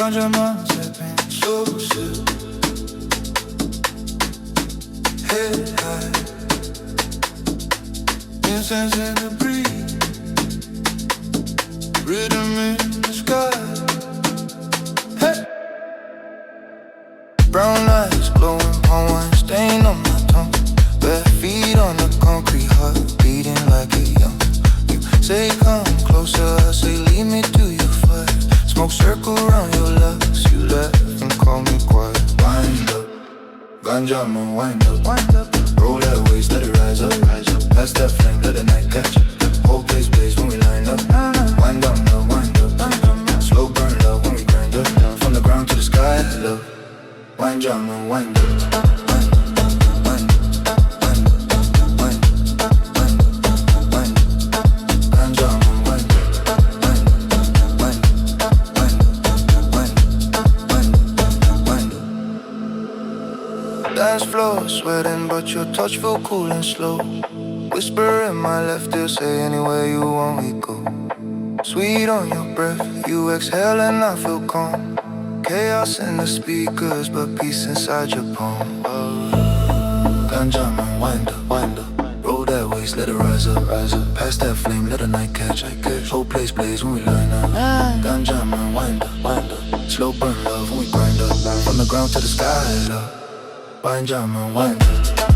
Ganjaman, sipping so sip. Head high, incense in the breeze, rhythm in the sky. Hey, brown eyes glowing, palm wine stain on my tongue. Bare feet on the concrete, heart beating like a young. You say come closer, I say lead me to your fire. Smoke circle around your lungs, you laugh and call me quiet. Wind up, Ganjaman, wind up, wind up. Roll that waist, let it rise up, rise up. Pass that flame, let the night catch up. Whole place blaze when we line up. Wind up, love, wind up, wind up. Slow burn love when we grind up. From the ground to the sky, love. Wind up, wind up. Dance floor, sweating, but your touch feel cool and slow. Whisper in my left ear, say anywhere you want we go. Sweet on your breath, you exhale and I feel calm. Chaos in the speakers, but peace inside your palm. Ganjaman, wind up, wind up. Roll that waist, let it rise up, rise up. Pass that flame, let the night catch, I catch. Whole place blaze when we line up. Ganjaman, wind up, wind up. Slow burn love when we grind up. From the ground to the sky, love. Ganjaman, wind up.